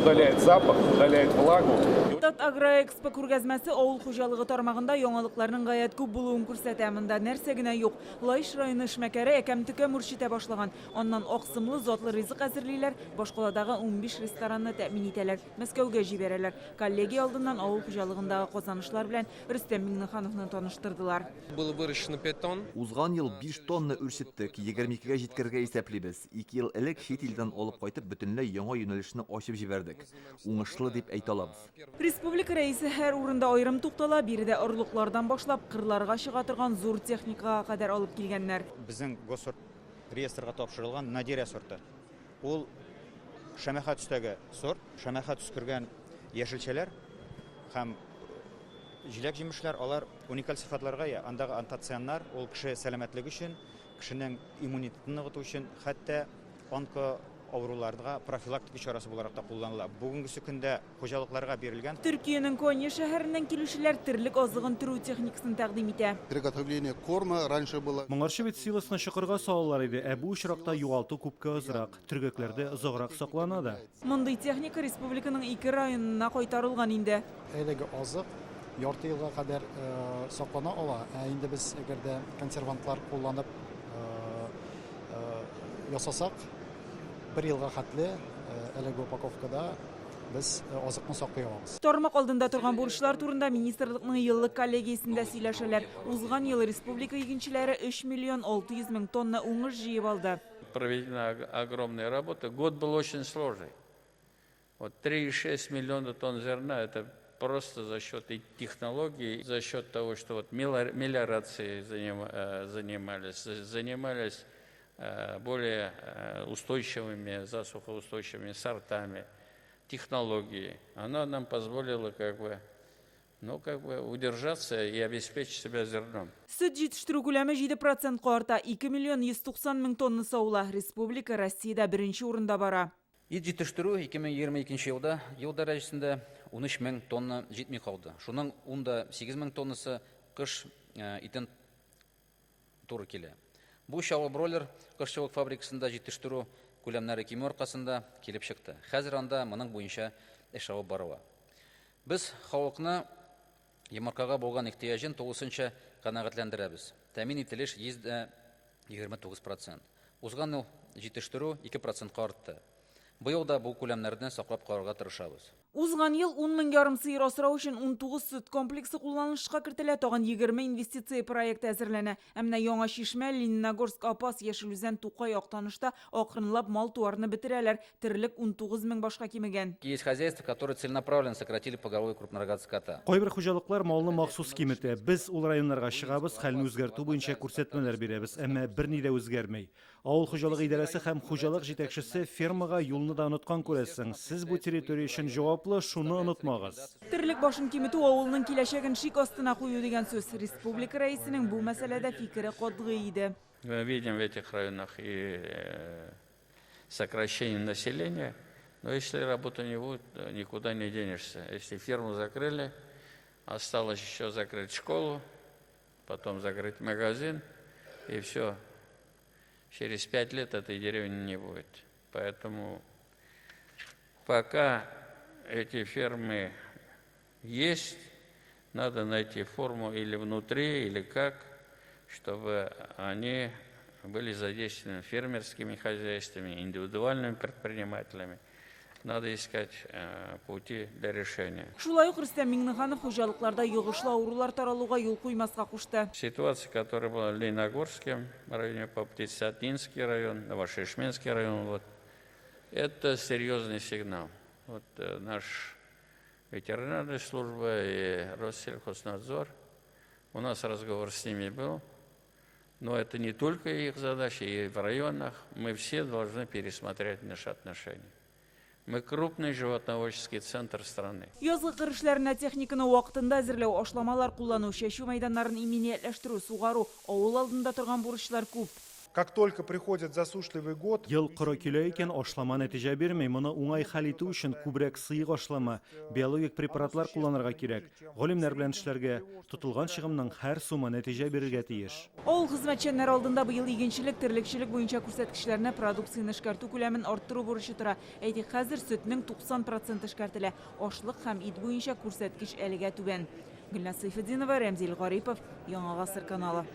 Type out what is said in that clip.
удаляет запах, удаляет влагу. Агроэкспо күргәзмәсе авыл хуҗалыгы тармагында яңалыкларның гаять күп булуын күрсәтә. Монда нәрсә генә юк. Лаиш районы эшмәкәре әкәмтеккә мөршитә башлаган. Аннан аксымлы затлы ризык әзерлиләр, башкаладагы 15 ресторанны тәэмин итәләр. Мәскәүгә җибәрәләр. Коллегия алдыннан авыл хуҗалыгындагы казанышлар белән Рөстәм Миңнехановны таныштырдылар. Было выращено 5 тонн. Узган ел 5 тонна үрсеттек, 22-гә җиткергә исәплибез. 2 ел элек чит илдән алып кайтып бөтенләй яңа юнәлешне ачып җибәрдек. Уңышлы дип әйтә алабыз. Республика рәисе һәр урында аерым туктала, биредә орлыклардан башлап кырларга чыга торган зур техникага кадәр алып килгәннәр. Безнең госорт реестрга тапшырылган Надиря сорты. Ул шәмәхә төстәге сорт, шәмәхә төскергән яшелчәләр һәм җиләк җимешләр, алар уникаль сыйфатларга ия. Андагы антоцианнар ул кеше сәламәтлеге өчен, кешенең иммунитетын ныгыту өчен, хәтта онко авыруларга профилактика чарасы буларак та кулланыла. Бүгенге көндә хуҗалыкларга бирелгән. Төркиянең Коnya шәһәреннән килүчеләр терлек азыгын төрү техникасын тәкъдим итә. Приготовление корма раньше было. Моңарчы бит силасына чокырга салалар иде, ә бу очракта югалту күпкә азрак, төргәкләрдә озаграк саклана да. Мондый техника республиканың 2 районына кайтарылган инде. Әлеге азык ярты елга кадәр саклана ала. Инде без әгәрдә консервантлар кулланып ясасак, 1 елга хәтле әлеге упаковкада без азыкны саклый алабыз. Тармак алдында торган бурычлар турында министрлыкның еллык коллегиясендә сөйләшәләр. Узган ел республика игенчеләре 3 миллион 600 мең тонна уңыш җыеп алды. Проведена огромная работа. Год был очень сложный. Вот 3,6 миллиона тонн зерна, это просто за счет технологий, за счет того, что вот мелиорацией занимались более устойчивыми, засухоустойчивыми сортами, технологии. Она нам позволила удержаться и обеспечить себя зерном. Сөт җитештерү күләме 7% арта, 2 миллион 190 мең тонна саула. Республика Россиядә беренче урында бара. Ит җитештерү 2022 елда ел дәрәҗәсендә 13 мең тонна җитми калды. Шуның 8 мең тоннасы кыш итен туры килә. Бу чаллы бройлер кышчылык фабрикасында җитештерү күләмнәре киме аркасында килеп чыкты. Хәзер анда моның буенча эш алып барыла. Без халыкны йомыркага булган ихтыяҗын тулысынча канәгатьләндерәбез. Тәэмин ителеш 29%. Узган ел җитештерү 2% артты. Быел да бу күләмнәрне саклап калырга тырышабыз. Узган ел 10 мең ярым сыер асрау өчен 19 сөт комплексы кулланылышка кертелә, тагын 20 инвестиция проекты әзерләнә. Әмма Яңа Шишмә, Лениногорск, Апас, Яшелүзән, Тукай, Актанышта акрынлап мал туарны бетерәләр. Терлек 19 мең башка кимегән. Есть хозяйства, которые целенаправленно сократили поголовье крупнорогатого скота. Кайбер хуҗалыклар малны махсус киметә. Без ул районнарга чыгабыз, хәлне үзгәртү буенча күрсәтмәләр бирәбез, әмма берни дә үзгәрмәй. Авыл хуҗалыгы идарәсе һәм хуҗалык җитәкчесе фермага юлны да оныткан күрәсең. Сез бу территория өчен җаваплы, шуны онытмагыз. Терлек башын киметү авылның киләчәген шик астына кую дигән сүз. Республика рәисенең бу мәсьәләдә фикере катгый иде. Мы видим в этих районах и сокращение населения, но если работу не будет, никуда не денешься. Если ферму закрыли, осталось еще закрыть школу, потом закрыть магазин, и все. Через 5 лет этой деревни не будет. Поэтому пока эти фермы есть, надо найти форму или внутри, или как, чтобы они были задействованы фермерскими хозяйствами, индивидуальными предпринимателями. Надо искать пути для решения. Шулай ук Рөстәм Миңнеханов хуҗалыкларда йогышлы авырулар таралуга юл куймаска кушты. Ситуация, которая была в Лениногорске районе, по Птицатинский район, Новошишменский район, это серьезный сигнал. Наш ветеринарная служба и Россельхознадзор, у нас разговор с ними был, но это не только их задача, и в районах мы все должны пересмотреть наши отношения. Мы крупный животноводческий центр страны. Язгы кырышларына техниканы вакытында әзерләү, ашламалар куллану, чәчү мәйданнарын иминиятләштерү, сугару, авыл алдында торган бурычлар күп. Как только приходит засушливый год, Ел коры килә икән ашлама нәтиҗә бирмәй, моны уңай хәл итү өчен күбрәк сыек ашлама, биологик препаратлар кулланырга кирәк. Галимнәр белән эшләргә, тотылган чыгымның һәр сумы нәтиҗә бирергә тиеш. Авыл хезмәтчәннәре алдында быел игенчелек, терлекчелек буенча күрсәткечләрне продукцияны эшкәртү күләмен арттыру бурычы тора. Әйтик, хәзер сөтнең 90% эшкәртелә. Ашлык һәм ит буенча күрсәткеч әлегә түбән. Гөлназ Сайфетдинова, Рәмзил Гарипов, Яңа гасыр каналы.